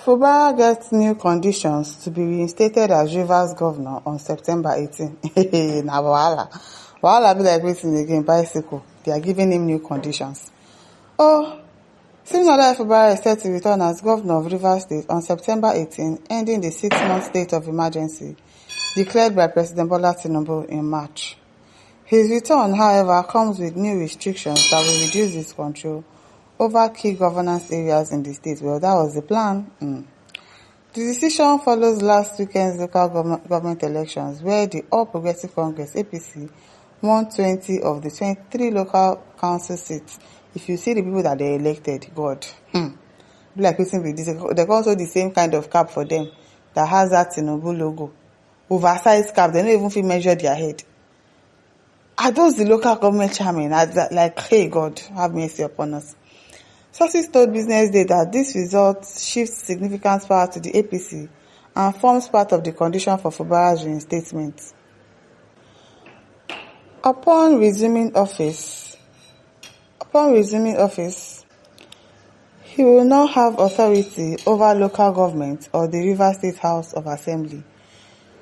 Fubara gets new conditions to be reinstated as Rivers governor on September 18. Na wahala. Wahala be like wetin again, bicycle. They are giving him new conditions. Oh, Siminalayi Fubara is set to return as governor of Rivers State on September 18, ending the 6-month state of emergency declared by President Bola Tinubu in March. His return, however, comes with new restrictions that will reduce his control over key governance areas in the state. Well, that was the plan. The decision follows last weekend's local government elections, where the All Progressive Congress (APC) won 20 of the 23 local council seats. If you see the people that they elected, God, be like wetin be this. They also the same kind of cap for them that has that Tinubu logo, oversized cap. They don't even fit measure their head. Are those the local government chairmen? Like, hey God, have mercy upon us. Sources told Business Day that this result shifts significant power to the APC and forms part of the condition for Fubara's reinstatement. Upon resuming office, he will now have authority over local government or the Rivers State House of Assembly.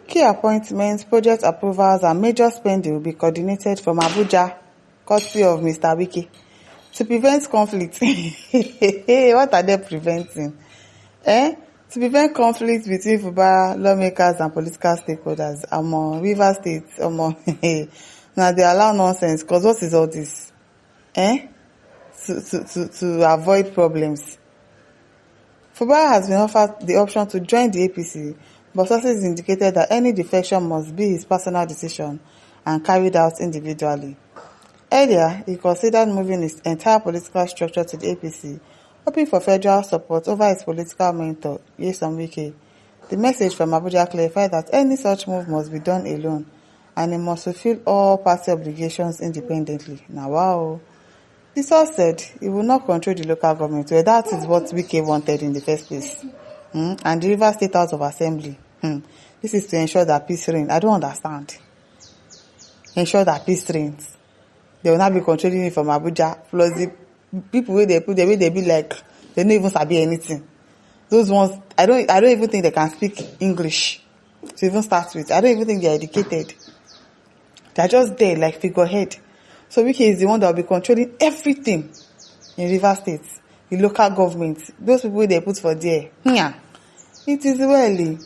Key appointments, project approvals, and major spending will be coordinated from Abuja, courtesy of Mr. Wike, to prevent conflict. What are they preventing? To prevent conflict between Fubara lawmakers and political stakeholders among Rivers State. Now they allow nonsense, because what is all this? To avoid problems. Fubara has been offered the option to join the APC, but sources indicated that any defection must be his personal decision and carried out individually. Earlier, he considered moving his entire political structure to the APC, hoping for federal support over his political mentor, Nyesom Wike. The message from Abuja clarified that any such move must be done alone, and he must fulfill all party obligations independently. Now, wow. The source said he will not control the local government. Well, that is what Wike wanted in the first place. And the Rivers State House of Assembly. This is to ensure that peace reigns. I don't understand. Ensure that peace reigns. They will not be controlling it from Abuja. Plus the people where they put the way they be like, they don't even sabi anything. Those ones, I don't even think they can speak English to even start with. I don't even think they are educated. They are just there like figurehead. So Wike is the one that will be controlling everything in Rivers State, the local government, those people they put for there. It is well.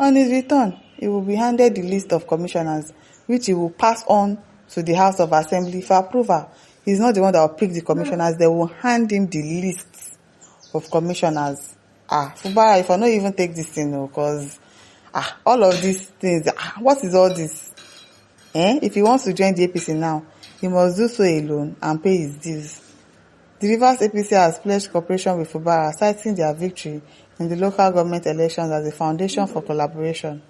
On his return, he will be handed the list of commissioners, which he will pass on to the House of Assembly for approval. He's not the one that will pick the commissioners. They will hand him the list of commissioners. Fubara, if I don't even take this thing, because all of these things, what is all this? If he wants to join the APC now, he must do so alone and pay his dues. The Rivers APC has pledged cooperation with Fubara, citing their victory in the local government elections as a foundation for collaboration.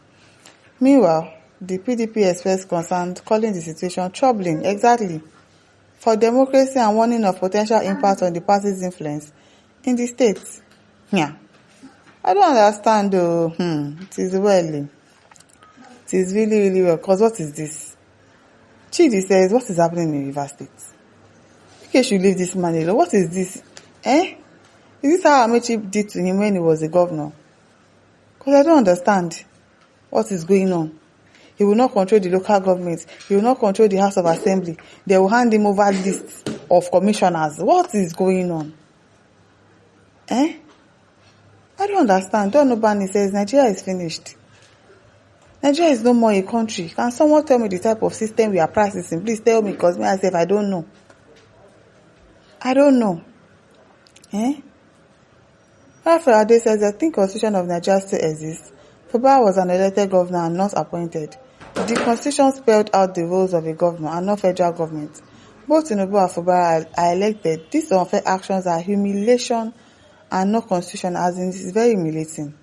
Meanwhile, the PDP expressed concern, calling the situation troubling, exactly, for democracy and warning of potential impact on the party's influence in the state. I don't understand though. It is well. It is really, really well. Because what is this? Chidi says, what is happening in Rivers State? Okay, should leave this man alone. What is this? Is this how Amechi did to him when he was a governor? Because I don't understand what is going on. He will not control the local government. He will not control the House of Assembly. They will hand him over lists of commissioners. What is going on? I don't understand. Don Obani says Nigeria is finished. Nigeria is no more a country. Can someone tell me the type of system we are practicing? Please tell me, because me myself, I don't know. I don't know. Rafael Ade says the think constitution of Nigeria still exists. Fubara was an elected governor and not appointed. The constitution spelled out the roles of a governor and not federal government. Both Tinubu and Fubara are elected. These unfair actions are humiliation and not constitutional, as in it is very humiliating.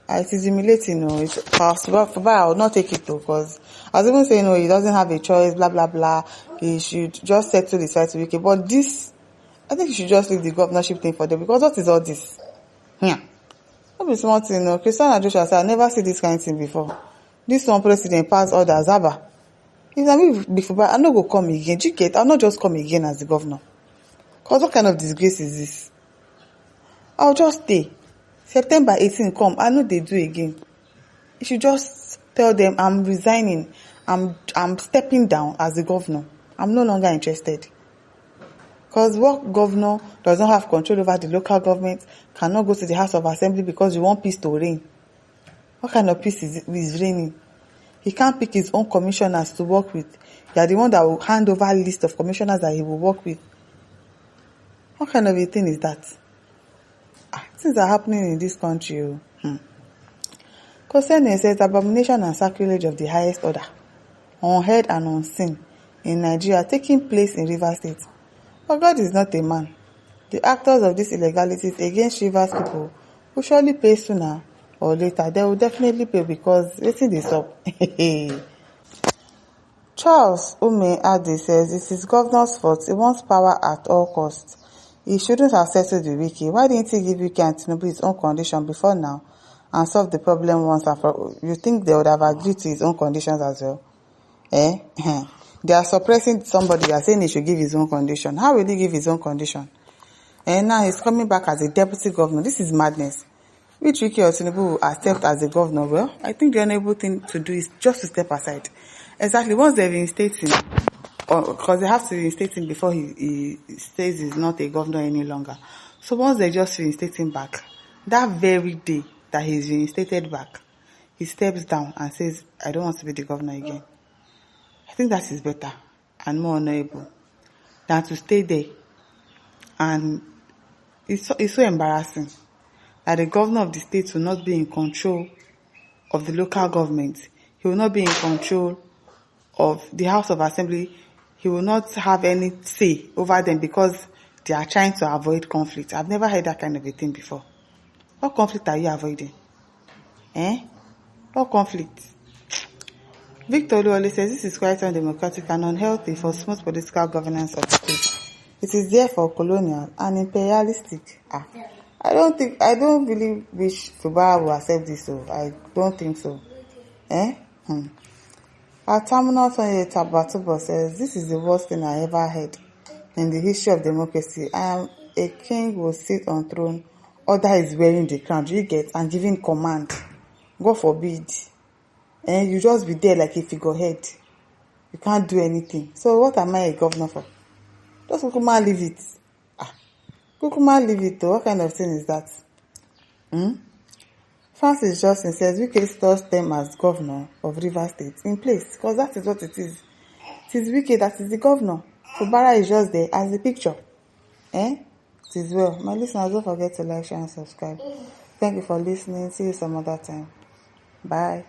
It is humiliating, Fubara will not take it though, because I was even saying, he doesn't have a choice, blah, blah, blah. He should just settle the side to Wike. But this, I think he should just leave the governorship thing for them, because what is all this? Not be small thing, Christiana Joshua said, I never see this kind of thing before. This one president pass orders, Abba. If I mean before, I'm not going to come again. Do you get? I'll not just come again as the governor. Because what kind of disgrace is this? I'll just stay. September 18 come, I know they do again. You should just tell them I'm resigning. I'm stepping down as the governor. I'm no longer interested. Because what governor does not have control over the local government cannot go to the House of Assembly because you want peace to reign. What kind of peace is reigning? He can't pick his own commissioners to work with. You are the one that will hand over a list of commissioners that he will work with. What kind of a thing is that? Things are happening in this country. Concerning says abomination and sacrilege of the highest order, unheard and unseen, in Nigeria taking place in Rivers State. But God is not a man. The actors of these illegalities against Rivers people will surely pay sooner or later. They will definitely pay because waiting this up. Charles Ume Ade says it is governor's fault. He wants power at all costs. He shouldn't have settled with Wike. Why didn't he give Wike and Tinubu his own condition before now and solve the problem once and for all? You think they would have agreed to his own conditions as well? They are suppressing somebody. They are saying he should give his own condition. How will he give his own condition? And now he's coming back as a deputy governor. This is madness. Which Wike or Tinubu will accept as a governor? Well, I think the honorable thing to do is just to step aside. Exactly. Once they reinstate him, because they have to reinstate him before he says he's not a governor any longer. So once they just reinstate him back, that very day that he's reinstated back, he steps down and says, I don't want to be the governor again. I think that is better and more honorable than to stay there. And it's so embarrassing that the governor of the state will not be in control of the local government. He will not be in control of the House of Assembly. He will not have any say over them because they are trying to avoid conflict. I've never heard that kind of a thing before. What conflict are you avoiding? What conflict? Victor Oluwole says this is quite undemocratic and unhealthy for smooth political governance of the state. It is therefore colonial and imperialistic. I don't really wish Fubara will accept this, so I don't think so. Our terminal Tabatubo says, this is the worst thing I ever heard in the history of democracy. I am a king will sit on throne, other is wearing the crown, you get, and giving command. God forbid. And you just be there like a figurehead. You can't do anything. So what am I a governor for? Just Kukuma leave it. Kukuma leave it though. What kind of thing is that? Francis Johnson says Wike still them as governor of Rivers State in place because that is what it is. It is Wike that is the governor. Fubara is just there as the picture. It is well. My listeners, don't forget to like, share and subscribe. Thank you for listening. See you some other time. Bye.